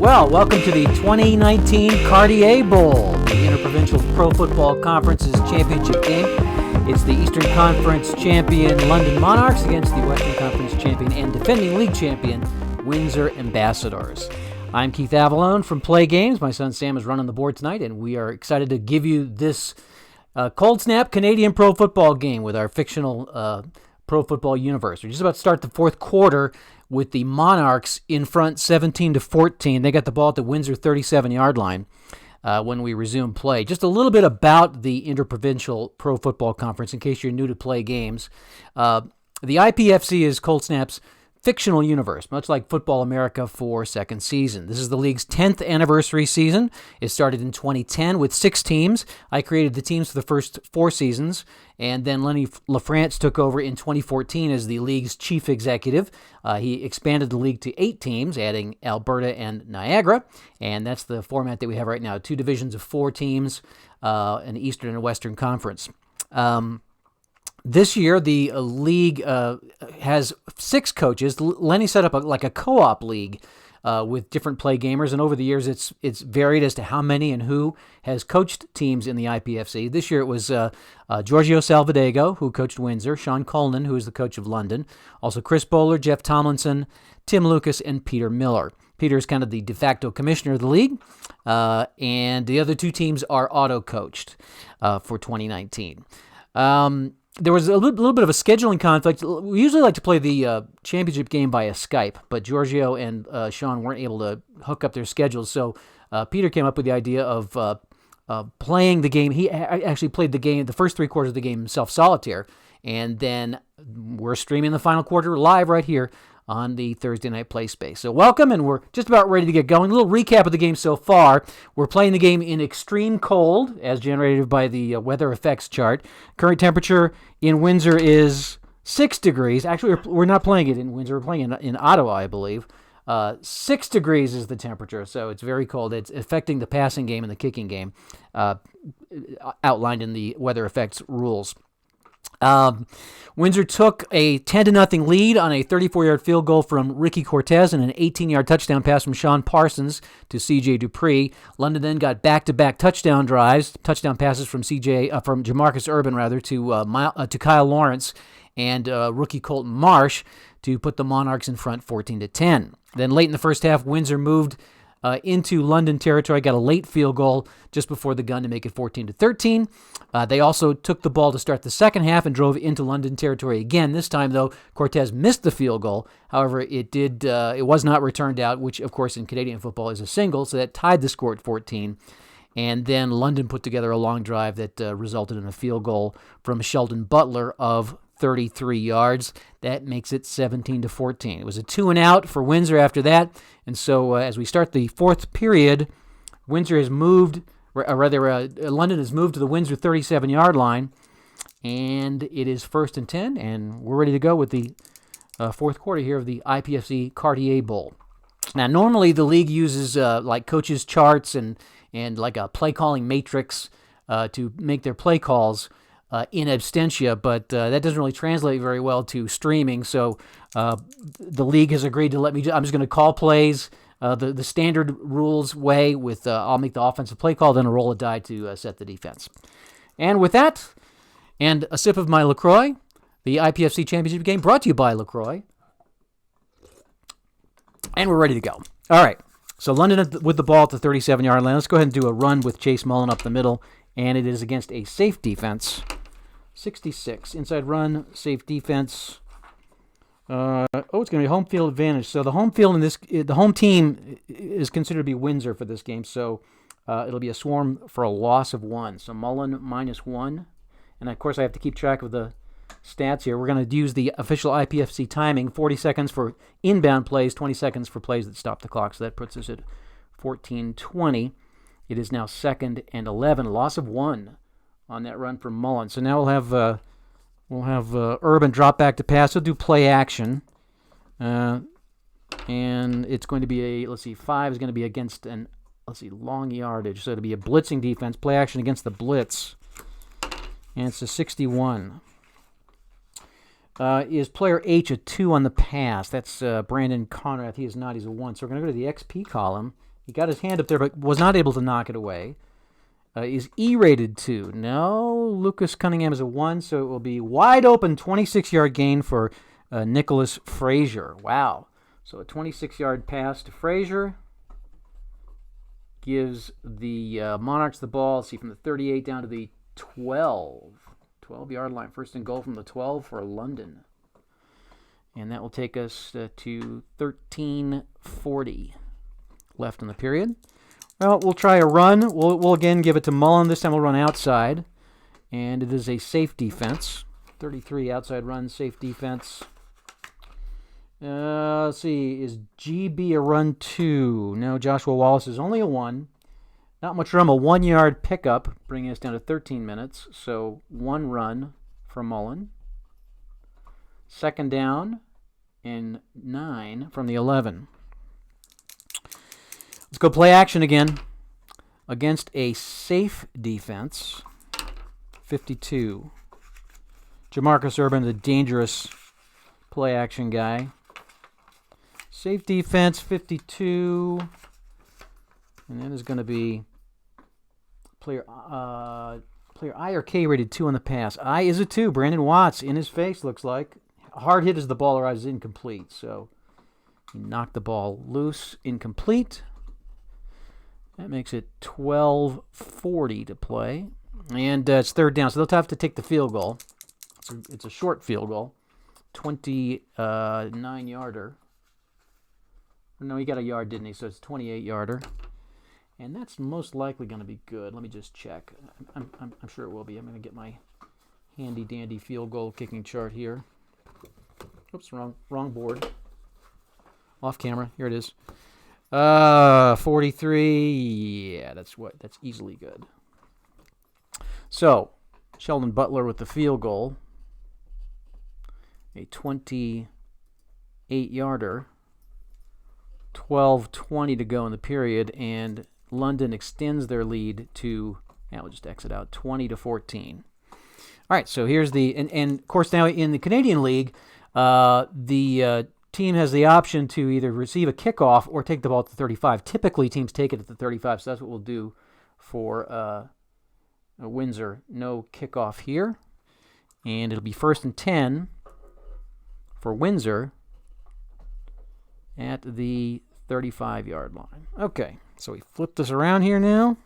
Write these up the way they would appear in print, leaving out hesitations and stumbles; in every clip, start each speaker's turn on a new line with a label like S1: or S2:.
S1: Well, welcome to the 2019 Cartier Bowl, the Interprovincial Pro Football Conference's championship game. It's the Eastern Conference champion London Monarchs against the Western Conference champion and defending league champion Windsor Ambassadors. I'm Keith Avalone from PLAAY Games. My son Sam is running the board tonight, and we are excited to give you this cold snap Canadian pro football game with our fictional pro football universe. We're just about to start the fourth quarter with the Monarchs in front 17-14. They got the ball at the Windsor 37-yard line when we resume play. Just a little bit about the Interprovincial Pro Football Conference in case you're new to PLAAY Games. The IPFC is Cold Snap's fictional universe, much like Football America for second season. This is the league's 10th anniversary season. It started in 2010 with 6 teams. I created the teams for the first 4 seasons, and then Lenny LaFrance took over in 2014 as the league's chief executive. He expanded the league to 8 teams, adding Alberta and Niagara, and that's the format that we have right now, 2 divisions of 4 teams, an Eastern and Western Conference. This year, the league has 6 coaches. Lenny set up a co-op league with different PLAAY gamers, and over the years, it's varied as to how many and who has coached teams in the IPFC. This year, it was Giorgio Salvadego, who coached Windsor, Sean Cullinan, who is the coach of London, also Chris Bowler, Jeff Tomlinson, Tim Lucas, and Peter Miller. Peter is kind of the de facto commissioner of the league, and the other 2 teams are auto-coached for 2019. There was a little bit of a scheduling conflict. We usually like to play the championship game via Skype, but Giorgio and Sean weren't able to hook up their schedules, so Peter came up with the idea of playing the game. He actually played the game, the first 3 quarters of the game himself, solitaire, and then we're streaming the final quarter live right here on the Thursday Night Play Space. So welcome, and we're just about ready to get going. A little recap of the game so far. We're playing the game in extreme cold, as generated by the weather effects chart. Current temperature in Windsor is 6 degrees. Actually, we're not playing it in Windsor. We're playing in Ottawa, I believe. 6 degrees is the temperature, so it's very cold. It's affecting the passing game and the kicking game, outlined in the weather effects rules. Windsor took a 10-0 lead on a 34-yard field goal from Ricky Cortez and an 18-yard touchdown pass from Sean Parsons to C.J. Dupree. London then got back-to-back touchdown passes from Jamarcus Urban to Kyle Lawrence and rookie Colton Marsh to put the Monarchs in front 14-10. Then late in the first half, Windsor moved into London territory, got a late field goal just before the gun to make it 14-13. They also took the ball to start the second half and drove into London territory again. This time, though, Cortez missed the field goal. However, it was not returned out, which, of course, in Canadian football is a single, so that tied the score at 14. And then London put together a long drive that resulted in a field goal from Sheldon Butler of 33 yards. That makes it 17-14. It was a 2-and-out for Windsor after that, and so as we start the fourth period, London has moved to the Windsor 37-yard line, and it is 1st and 10, and we're ready to go with the fourth quarter here of the IPFC Cartier Bowl. Now, normally the league uses like coaches' charts and like a play-calling matrix to make their play calls in absentia, but that doesn't really translate very well to streaming, so the league has agreed to let me I'm just going to call plays the standard rules way with I'll make the offensive play call, then a roll of die to set the defense. And with that, and a sip of my LaCroix, the IPFC Championship game brought to you by LaCroix, and we're ready to go. All right, so London with the ball at the 37-yard line. Let's go ahead and do a run with Chase Mullen up the middle, and it is against a safe defense. 66. Inside run, safe defense. It's going to be home field advantage. So the home field the home team is considered to be Windsor for this game. So it'll be a swarm for a loss of 1. So Mullen -1. And of course, I have to keep track of the stats here. We're going to use the official IPFC timing, 40 seconds for inbound plays, 20 seconds for plays that stop the clock. So that puts us at 14:20. It is now 2nd and 11, loss of 1 on that run from Mullen. So now we'll have Urban drop back to pass. He'll do play action, and it's going to be 5 is going to be against long yardage. So it'll be a blitzing defense, play action against the blitz, and it's a 61. Is player H a 2 on the pass? That's Brandon Conrad. He is not. He's a 1. So we're going to go to the XP column He got his hand up there, but was not able to knock it away. Is E-rated 2? No. Lucas Cunningham is a 1, so it will be wide open 26-yard gain for Nicholas Frazier. Wow. So a 26-yard pass to Frazier gives the Monarchs the ball. Let's see, from the 38 down to the 12-yard line. First and goal from the 12 for London. And that will take us to 13:40 left in the period. Well, we'll try a run. We'll again give it to Mullen. This time we'll run outside. And it is a safe defense. 33 outside run, safe defense. Let's see. Is GB a run 2? No, Joshua Wallace is only a 1. Not much room. A 1-yard pickup, bringing us down to 13 minutes. So 1 run for Mullen. Second down and 9 from the 11. Let's go play action again against a safe defense. 52. Jamarcus Urban, the dangerous play action guy. Safe defense, 52. And that is going to be player I or K rated 2 on the pass. I is a 2. Brandon Watts in his face, looks like. A hard hit as the ball arrives, incomplete. So he knocked the ball loose, incomplete. That makes it 12:40 to play. And it's third down, so they'll have to take the field goal. It's a short field goal. 29-yarder. No, he got a yard, didn't he? So it's 28-yarder. And that's most likely going to be good. Let me just check. I'm sure it will be. I'm going to get my handy-dandy field goal kicking chart here. Oops, wrong board. Off camera. Here it is. 43. Yeah, that's easily good. So, Sheldon Butler with the field goal. A 28-yarder. 12:20 to go in the period, and London extends their lead to, we'll just exit out, 20-14. All right, so here's and of course now in the Canadian League, the team has the option to either receive a kickoff or take the ball at the 35. Typically, teams take it at the 35, so that's what we'll do for Windsor. No kickoff here, and it'll be 1st and 10 for Windsor at the 35-yard line. Okay, so we flip this around here now.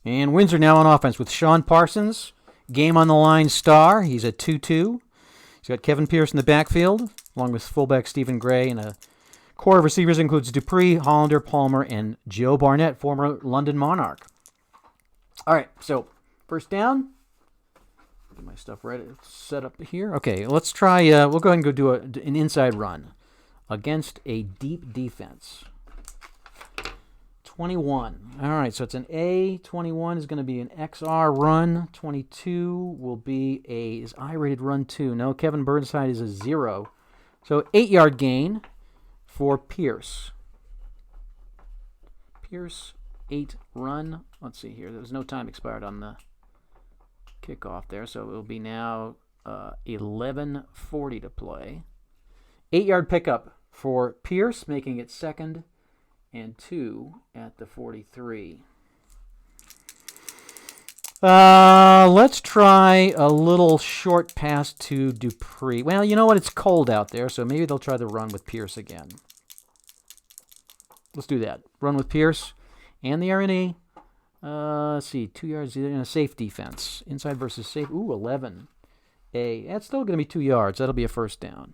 S1: And Windsor now on offense with Sean Parsons, game on the line star. He's a 2-2. He's got Kevin Pierce in the backfield, along with fullback Stephen Gray, and a core of receivers includes Dupree, Hollander, Palmer, and Joe Barnett, former London Monarch. All right, so first down. Get my stuff ready, set up here. Okay, let's try. We'll go ahead and go do an inside run against a deep defense. 21. All right, so it's an A. 21 is going to be an XR run. 22 will be is I-rated run 2. No, Kevin Burnside is a 0. So 8-yard gain for Pierce. Pierce, 8 run. Let's see here. There's no time expired on the kickoff there, so it will be now 11:40 to play. 8-yard pickup for Pierce, making it 2nd and 2 at the 43. Let's try a little short pass to Dupree. Well, you know what? It's cold out there, so maybe they'll try the run with Pierce again. Let's do that. Run with Pierce and the R&E. Let's see, 2 yards in a safe defense. Inside versus safe. Ooh, 11. That's still going to be 2 yards. That'll be a first down.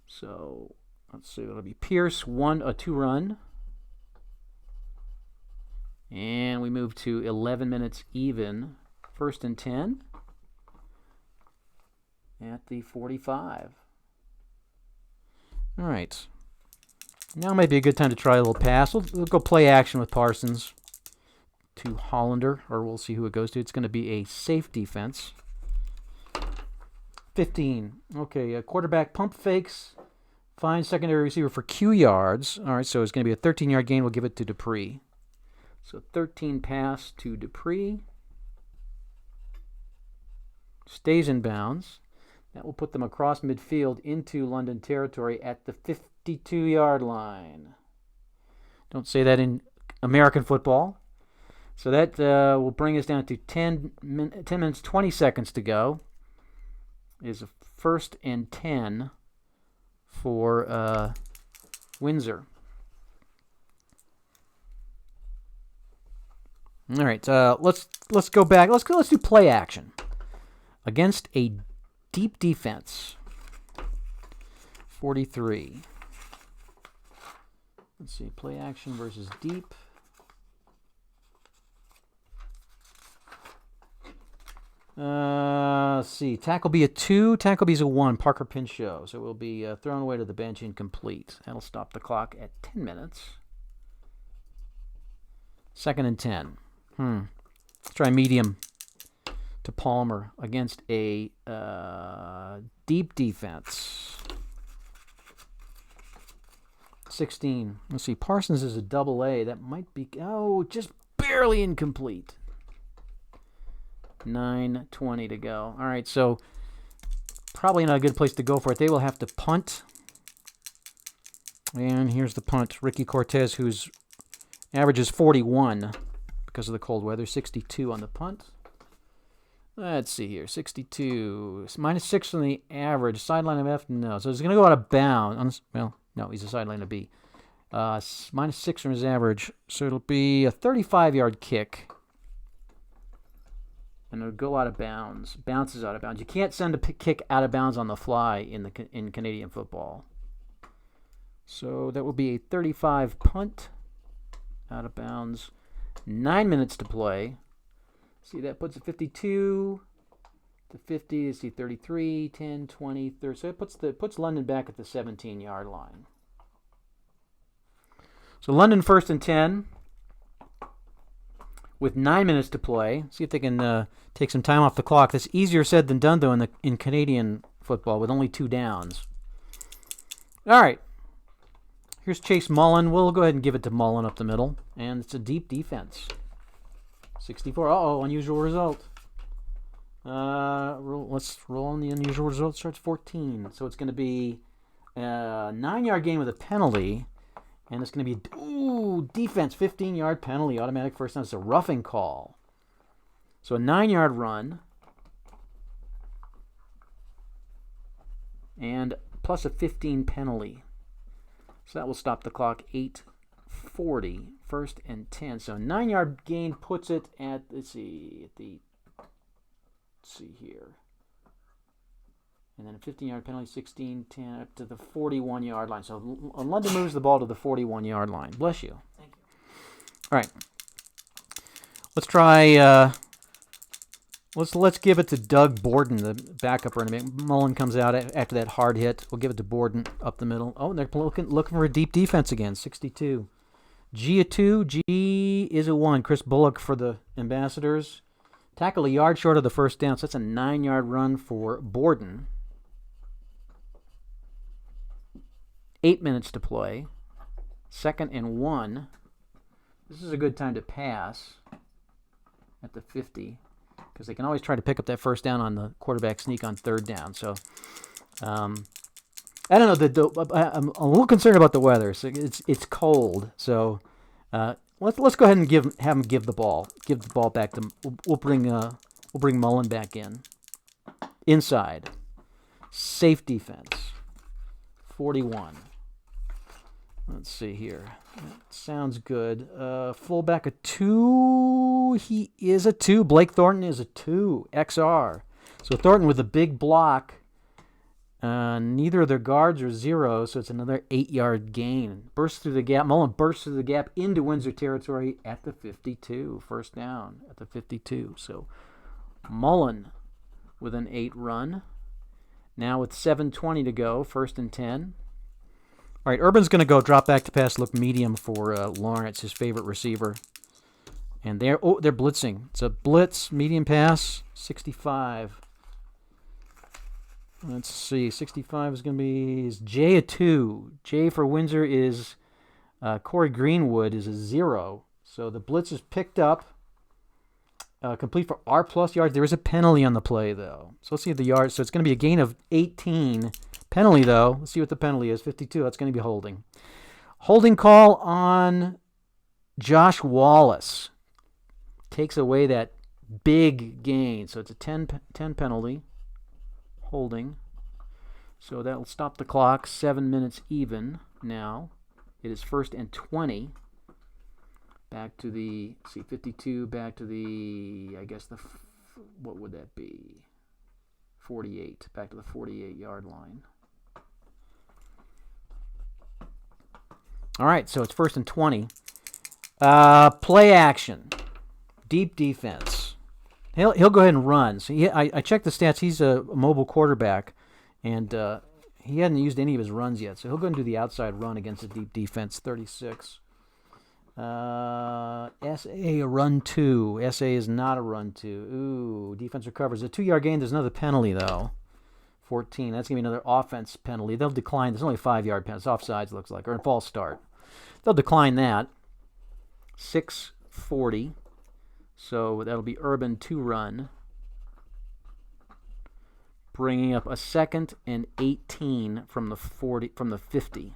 S1: So, let's see, that'll be Pierce, a 2 run. And we move to 11 minutes even. 1st and 10 at the 45. All right. Now might be a good time to try a little pass. We'll go play action with Parsons to Hollander, or we'll see who it goes to. It's going to be a safe defense. 15. Okay, a quarterback pump fakes. Finds secondary receiver for Q yards. All right, so it's going to be a 13-yard gain. We'll give it to Dupree. So 13 pass to Dupree. Stays in bounds. That will put them across midfield into London territory at the 52-yard line. Don't say that in American football. So that will bring us down to 10 minutes, 20 seconds to go. It is a 1st and 10 for Windsor. All right, let's go back. Let's do play action against a deep defense. 43. Let's see, play action versus deep. Let's see, tackle B a 2, tackle B is a 1, Parker Pinchot. So it will be thrown away to the bench, incomplete. That'll stop the clock at 10 minutes. 2nd and 10. Let's try medium to Palmer against a deep defense. 16. Let's see, Parsons is a double A. That might be, just barely incomplete. 9:20 to go. All right, so probably not a good place to go for it. They will have to punt. And here's the punt. Ricky Cortez, whose average is 41 because of the cold weather, 62 on the punt. Let's see here, 62. -6 on the average. Sideline of F, no. So it's going to go out of bounds. Well, no, he's a sideline of B. -6 from his average. So it'll be a 35-yard kick. And it'll go out of bounds. Bounces out of bounds. You can't send a kick out of bounds on the fly in Canadian football. So that will be a 35 punt. Out of bounds. 9 minutes to play. See, that puts it 52 to 50. You see 33, 10, 20, 30. So it puts London back at the 17-yard line. So London 1st and 10 with 9 minutes to play. See if they can take some time off the clock. That's easier said than done, though, in Canadian football with only 2 downs. All right. Here's Chase Mullen. We'll go ahead and give it to Mullen up the middle. And it's a deep defense. 64. Uh-oh, unusual result. Let's roll on the unusual result. Starts 14. So it's going to be a 9-yard gain with a penalty. And it's going to be, defense, 15-yard penalty, automatic first down. It's a roughing call. So a 9-yard run. And plus a 15 penalty. So that will stop the clock 8:40, 1st and 10. So 9-yard gain puts it at, let's see here. And then a 15-yard penalty, 16, 10, up to the 41-yard line. So London moves the ball to the 41-yard line. Bless you.
S2: Thank you.
S1: All right. Let's try, let's give it to Doug Borden, the backup running back. Mullen comes out after that hard hit. We'll give it to Borden up the middle. Oh, and they're looking for a deep defense again, 62. G a 2, G is a 1. Chris Bullock for the Ambassadors. Tackle a yard short of the first down, so that's a 9-yard run for Borden. 8 minutes to play. 2nd and 1. This is a good time to pass at the 50 because they can always try to pick up that first down on the quarterback sneak on 3rd down. So, I don't know. I'm a little concerned about the weather. So it's cold. So let's go ahead and have them give the ball back. We'll bring Mullen back in. Inside. Safe defense. 41. Let's see here. That sounds good. Fullback a 2. He is a 2. Blake Thornton is a 2. XR. So Thornton with a big block. Neither of their guards are 0, so it's another 8-yard gain. Bursts through the gap. Mullen bursts through the gap into Windsor territory at the 52. First down at the 52. So Mullen with an 8 run. Now with 7:20 to go, 1st and 10. All right, Urban's going to go drop back to pass, look medium for Lawrence, his favorite receiver. And they're blitzing. It's a blitz, medium pass, 65. Let's see, 65 is going to be J a 2. J for Windsor is Corey Greenwood is a 0. So the blitz is picked up. complete for R+ yards. There is a penalty on the play, though. So let's see the yards. So it's going to be a gain of 18. Penalty, though. Let's see what the penalty is. 52. That's going to be holding. Holding call on Josh Wallace. Takes away that big gain. So it's a 10 penalty. Holding. So that will stop the clock. 7 minutes even now. It is 1st and 20. Back to the, 52, back to the, I guess what would that be? 48. Back to the 48-yard line. All right, so it's 1st and 20. Play action. Deep defense. He'll go ahead and run. So I checked the stats. He's a mobile quarterback, and he hadn't used any of his runs yet. So he'll go and do the outside run against a deep defense, 36. SA a run 2. SA is not a run 2. Ooh, defense recovers. A 2-yard gain. There's another penalty, though. 14. That's going to be another offense penalty. They'll decline. There's only a 5-yard penalty. It's offsides, looks like, or a false start. They'll decline that. 6:40. So that'll be Urban 2-run. Bringing up a 2nd and 18 from the 50.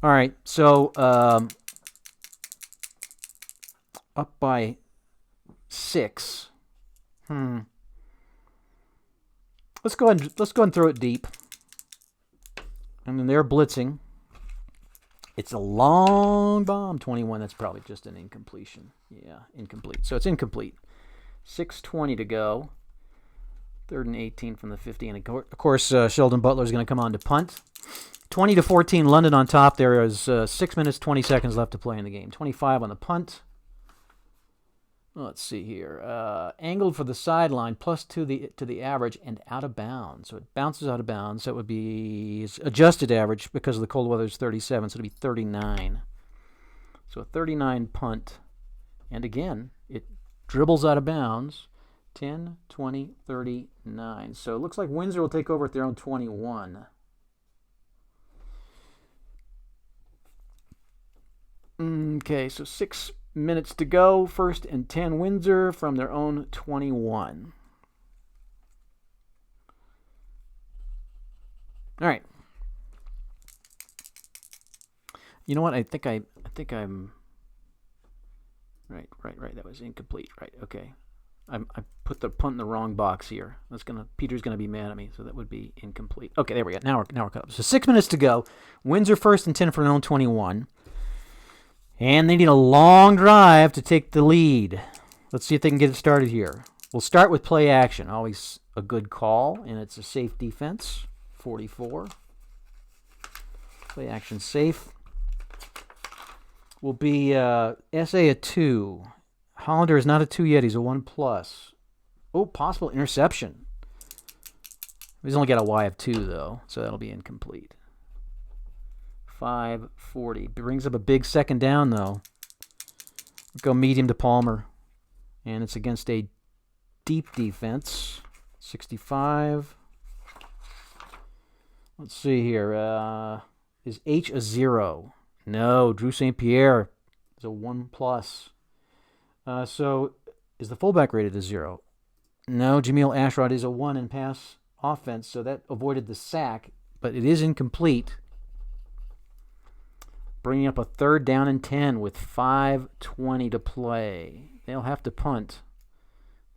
S1: All right, so up by 6. Let's go ahead and throw it deep. And then they're blitzing. It's a long bomb, 21. That's probably just an incompletion. Yeah, incomplete. So it's incomplete. 6:20 to go. 3rd and 18 from the 50. And of course, Sheldon Butler is going to come on to punt. 20-14, London on top. There is 6 minutes, 20 seconds left to play in the game. 25 on the punt. Let's see here. Angled for the sideline, plus to the average, and out of bounds. So it bounces out of bounds. So it would be adjusted average because of the cold weather is 37, so it would be 39. So a 39 punt. And again, it dribbles out of bounds. 10, 20, 39. So it looks like Windsor will take over at their own 21. Okay, so 6 minutes to go. 1st and 10 Windsor from their own 21. All right. You know what? I think I'm right. That was incomplete. Right. Okay. I put the punt in the wrong box here. Peter's gonna be mad at me, so that would be incomplete. Okay, there we go. Now we're caught up. So 6 minutes to go. Windsor 1st and 10 from their own 21. And they need a long drive to take the lead. Let's see if they can get it started here. We'll start with play action. Always a good call, and it's a safe defense. 44. Play action safe. Will be SA a 2. Hollander is not a 2 yet. He's a 1+. Oh, possible interception. He's only got a Y of 2, though, so that'll be incomplete. 5:40. Brings up a big 2nd down, though. Go medium to Palmer. And it's against a deep defense. 65. Let's see here. Is H a 0? No. Drew St. Pierre is a 1+. So is the fullback rated a 0? No. Jameel Ashrod is a 1 in pass offense, so that avoided the sack, but it is incomplete. Bringing up a 3rd down and 10 with 5:20 to play. They'll have to punt.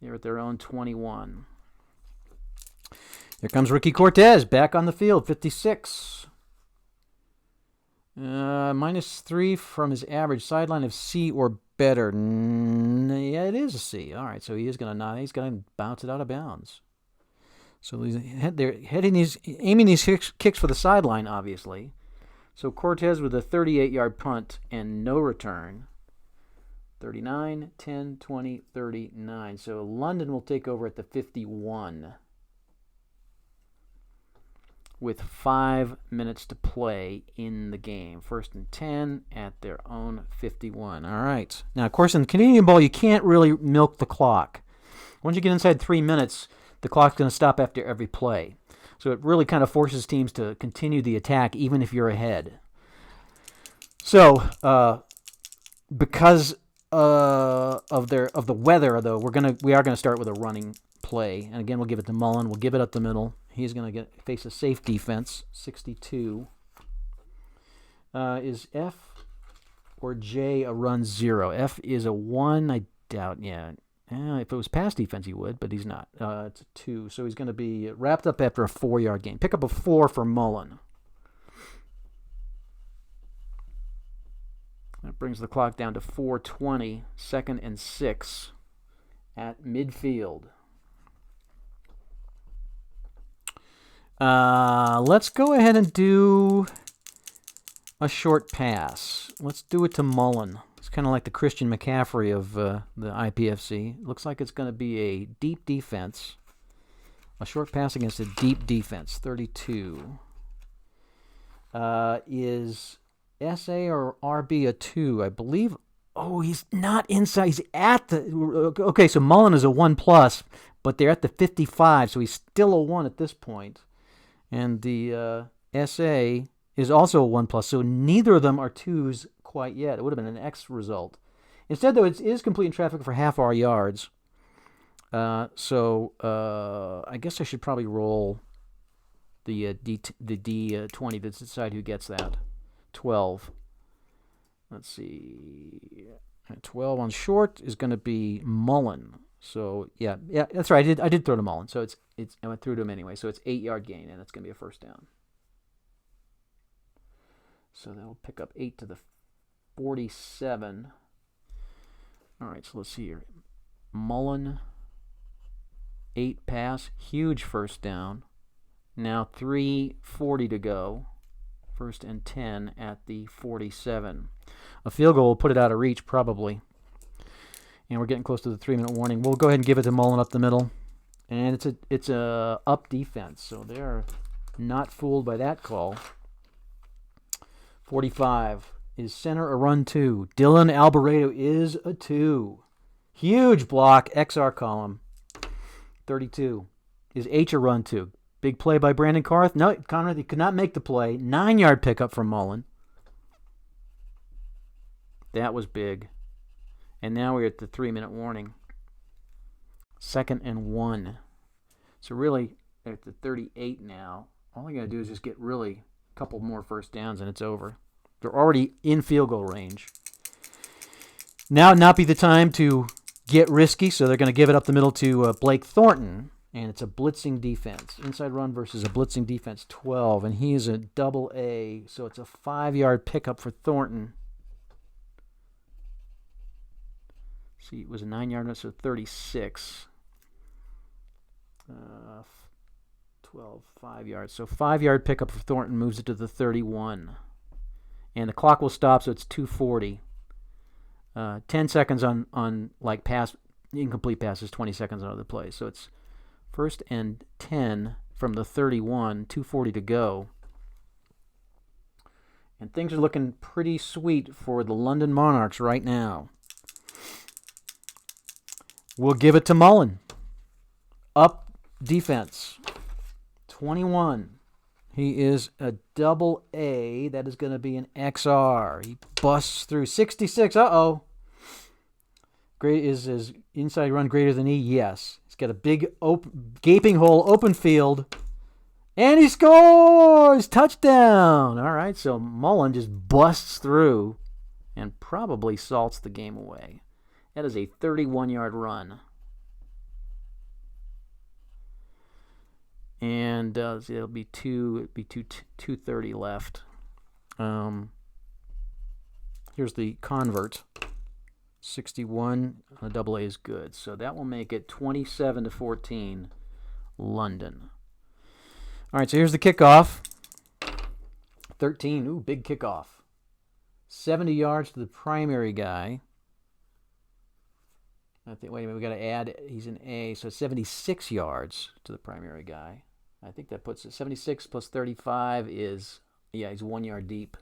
S1: They're at their own 21. Here comes Ricky Cortez back on the field, 56. -3 from his average. Sideline of C or better. Yeah, it is a C. All right, so he's going to bounce it out of bounds. So they're aiming these kicks for the sideline, obviously. So Cortez with a 38-yard punt and no return. 39, 10, 20, 39. So London will take over at the 51 with 5 minutes to play in the game. 1st and 10 at their own 51. All right. Now, of course, in Canadian ball, you can't really milk the clock. Once you get inside 3 minutes, the clock's going to stop after every play. So it really kind of forces teams to continue the attack even if you're ahead. So because of the weather, though, we are gonna start with a running play, and again we'll give it to Mullen. We'll give it up the middle. He's gonna face a safe defense. 62. Is F or J a run 0? F is a 1. I doubt. Yeah. If it was pass defense, he would, but he's not. It's a 2, so he's going to be wrapped up after a 4-yard gain. Pick up a 4 for Mullen. That brings the clock down to 4:20, 2nd and 6 at midfield. Let's go ahead and do a short pass. Let's do it to Mullen. It's kind of like the Christian McCaffrey of the IPFC. Looks like it's going to be a deep defense. A short pass against a deep defense. 32. Is SA or RB a 2? I believe. Oh, he's not inside. He's at the. Okay, so Mullen is a 1+, but they're at the 55, so he's still a 1 at this point. And the SA is also a 1+, so neither of them are 2s quite yet. It would have been an X result. Instead, though, it is complete in traffic for half our yards. So I guess I should probably roll the D20 to decide who gets that. 12. Let's see. 12 on short is going to be Mullen. So yeah, that's right. I did throw to Mullen. So it's I went through to him anyway. So it's 8-yard gain, and it's going to be a first down. So that'll pick up 8 to the 47. All right, so let's see here. Mullen, 8 pass, huge first down. Now 3:40 to go. 1st and 10 at the 47. A field goal will put it out of reach, probably. And we're getting close to the 3-minute warning. We'll go ahead and give it to Mullen up the middle. And it's a up defense, so they're not fooled by that call. 45. Is center a run 2? Dylan Alboreto is a 2. Huge block, XR column. 32. Is H a run 2? Big play by Brandon Carth. No, Conrad, he could not make the play. 9-yard pickup from Mullen. That was big. And now we're at the 3-minute warning. 2nd and 1. So really, at the 38 now, all you got to do is just get really a couple more first downs and it's over. They're already in field goal range. Now would not be the time to get risky, so they're going to give it up the middle to Blake Thornton. And it's a blitzing defense. Inside run versus a blitzing defense, 12. And he is a double A, so it's a 5-yard pickup for Thornton. See, it was a 9-yard, so 36. 12, 5 yards. So 5-yard pickup for Thornton moves it to the 31. And the clock will stop, so it's 2:40. 10 seconds on like incomplete passes, 20 seconds on other plays. So it's 1st and 10 from the 31, 2:40 to go. And things are looking pretty sweet for the London Monarchs right now. We'll give it to Mullen. Up defense. 21. He is a double A. That is going to be an XR. He busts through 66. Uh-oh. Great is his inside run greater than E? Yes. He's got a big gaping hole, open field. And he scores! Touchdown! All right, so Mullen just busts through and probably salts the game away. That is a 31-yard run. And it'll be 2:30 left. Here's the convert. 61 on a double A is good. So that will make it 27-14 London. All right, so here's the kickoff. 13. Ooh, big kickoff. 70 yards to the primary guy. Wait a minute, we got to add, he's an A, so 76 yards to the primary guy. I think that puts it, 76 plus 35 is, yeah, he's 1 yard deep.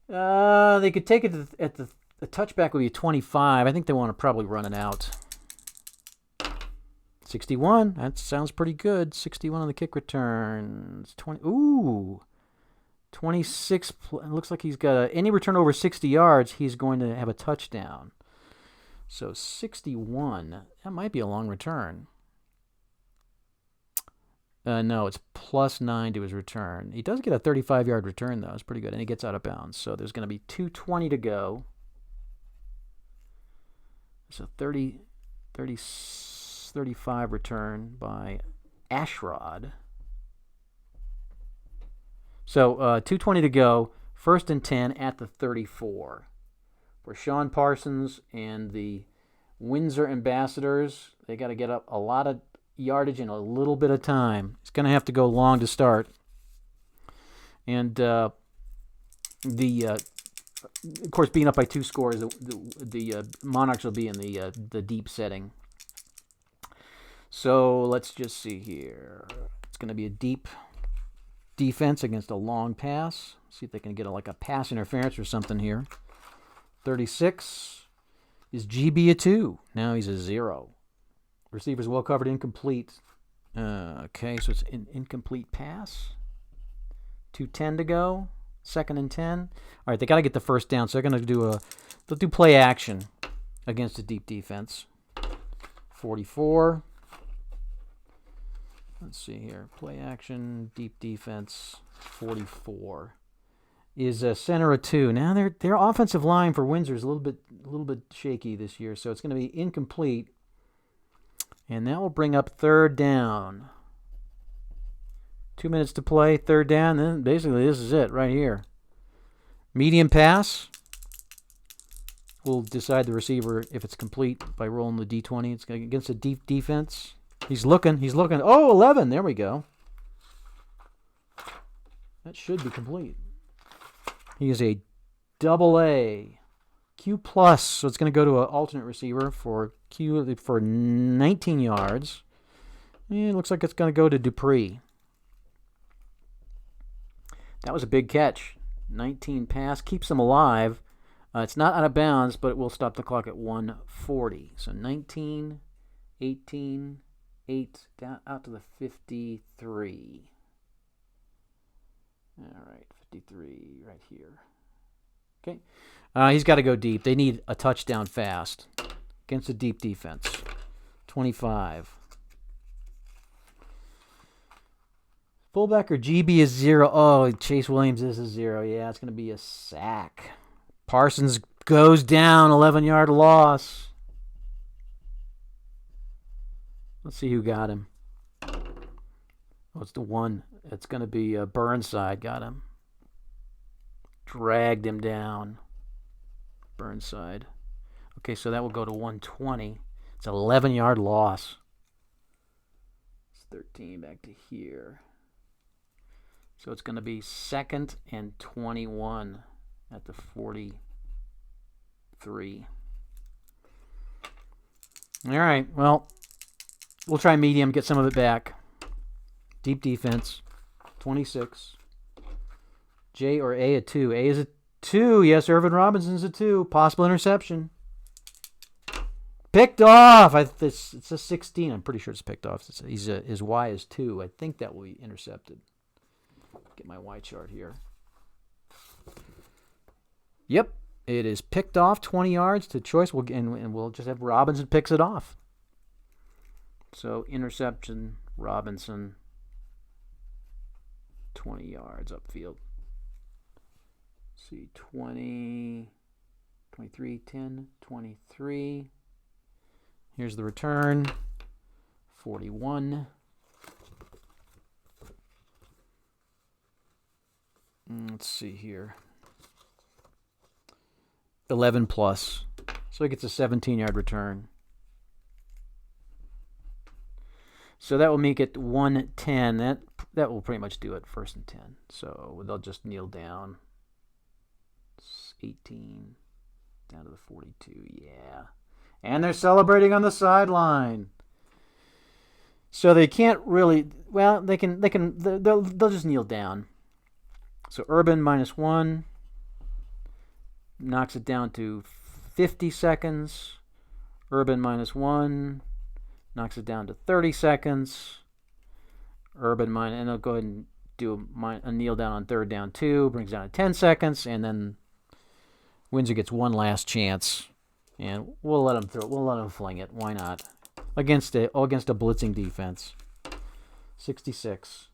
S1: They could take it at the touchback would be 25. I think they want to probably run it out. 61, that sounds pretty good. 61 on the kick return. It's 20. Ooh, 26. It looks like he's got any return over 60 yards, he's going to have a touchdown. So 61. That might be a long return. No, it's +9 to his return. He does get a 35-yard return, though. It's pretty good, and he gets out of bounds. So there's going to be 2:20 to go. So 35 return by Ashrod. So 2:20 to go. 1st and 10 at the 34. For Sean Parsons and the Windsor Ambassadors, they got to get up a lot of yardage in a little bit of time. It's going to have to go long to start. And of course, being up by 2 scores, the Monarchs will be in the deep setting. So let's just see here. It's going to be a deep defense against a long pass. See if they can get a pass interference or something here. 36 is GB a 2. Now he's a 0. Receiver's well covered, incomplete. Okay, so it's an incomplete pass. 2:10 to go. 2nd and 10. All right, they got to get the first down, so they're going to they'll do play action against a deep defense. 44. Let's see here. Play action, deep defense. 44 is a center of 2. Now their offensive line for Windsor is a little bit shaky this year, so it's going to be incomplete. And that will bring up 3rd down. 2 minutes to play, 3rd down. Then basically this is it right here. Medium pass. We'll decide the receiver if it's complete by rolling the D20. It's against a deep defense. He's looking. Oh, 11. There we go. That should be complete. He is a AA. Q+, so it's going to go to an alternate receiver for 19 yards. And it looks like it's going to go to Dupree. That was a big catch. 19 pass, keeps them alive. It's not out of bounds, but it will stop the clock at 1:40. So 19, 18, 8, down out to the 53. All right, 53 right here. Okay. He's got to go deep. They need a touchdown fast against a deep defense. 25. Fullback or GB is 0. Oh, Chase Williams is a 0. Yeah, it's going to be a sack. Parsons goes down, 11-yard loss. Let's see who got him. Oh, it's the one. It's going to be Burnside got him. Dragged him down. Burnside. Okay, so that will go to 120. It's an 11-yard loss. It's 13 back to here. So it's going to be 2nd and 21 at the 43. All right, well, we'll try medium, get some of it back. Deep defense, 26. J or A a 2. A is a 2. Yes, Irvin Robinson's a 2. Possible interception. Picked off. It's a 16. I'm pretty sure it's picked off. His Y is 2. I think that will be intercepted. Get my Y chart here. Yep, it is picked off. 20 yards to choice. And we'll just have Robinson picks it off. So interception, Robinson. 20 yards upfield. See, 20, 23, 10, 23. Here's the return. 41. Let's see here. 11 plus. So he gets a 17-yard return. So that will make it 110. That will pretty much do it, 1st and 10. So they'll just kneel down. 18 down to the 42. Yeah. And they're celebrating on the sideline. So they can't really, well, they'll just kneel down. So Urban -1 knocks it down to 50 seconds. Urban -1 knocks it down to 30 seconds. Urban and they'll go ahead and do a kneel down on 3rd down 2, brings down to 10 seconds, and then Windsor gets one last chance, and we'll let them throw it. We'll let them fling it. Why not? Against a blitzing defense. 66.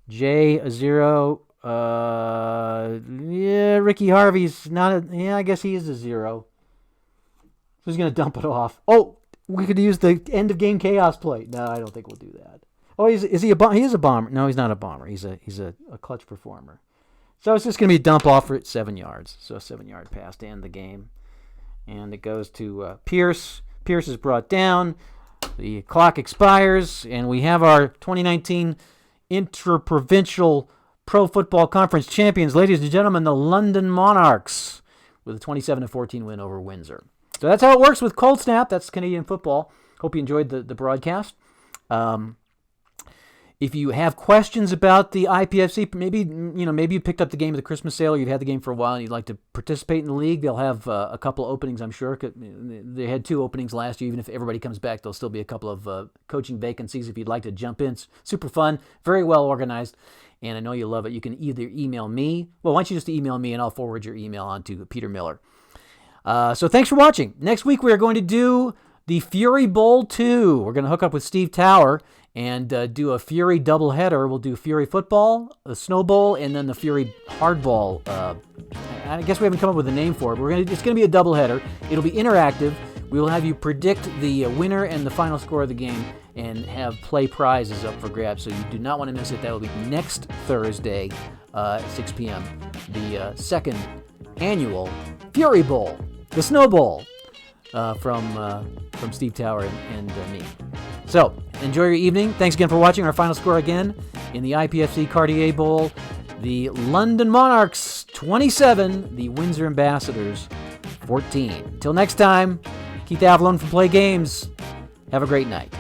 S1: Jay, a 0. Yeah, Ricky Harvey's not I guess he is a 0. So he's going to dump it off. Oh, we could use the end of game chaos play. No, I don't think we'll do that. Oh, is he a bomber? He is a bomber. No, he's not a bomber. He's a clutch performer. So it's just going to be a dump off for 7 yards. So a 7-yard pass to end the game. And it goes to Pierce. Pierce is brought down. The clock expires, and we have our 2019 Interprovincial Pro Football Conference champions, ladies and gentlemen, the London Monarchs, with a 27-14 win over Windsor. So that's how it works with Cold Snap. That's Canadian football. Hope you enjoyed the broadcast. If you have questions about the IPFC, maybe you picked up the game at the Christmas sale, or you've had the game for a while, and you'd like to participate in the league, they'll have a couple openings, I'm sure. They had 2 openings last year. Even if everybody comes back, there'll still be a couple of coaching vacancies if you'd like to jump in. It's super fun, very well organized, and I know you love it. You can either email me. Well, why don't you just email me, and I'll forward your email on to Peter Miller. So thanks for watching. Next week, we are going to do the Fury Bowl 2. We're going to hook up with Steve Tower and do a Fury doubleheader. We'll do Fury football, the Snow Bowl, and then the Fury hardball. I guess we haven't come up with a name for it. It's going to be a doubleheader. It'll be interactive. We will have you predict the winner and the final score of the game, and have play prizes up for grabs. So you do not want to miss it. That will be next Thursday at 6 p.m. The second annual Fury Bowl, the Snow Bowl, from Steve Tower and me. So, enjoy your evening. Thanks again for watching. Our final score again in the IPFC Cartier Bowl. The London Monarchs 27, the Windsor Ambassadors 14. Until next time, Keith Avalon from Play Games. Have a great night.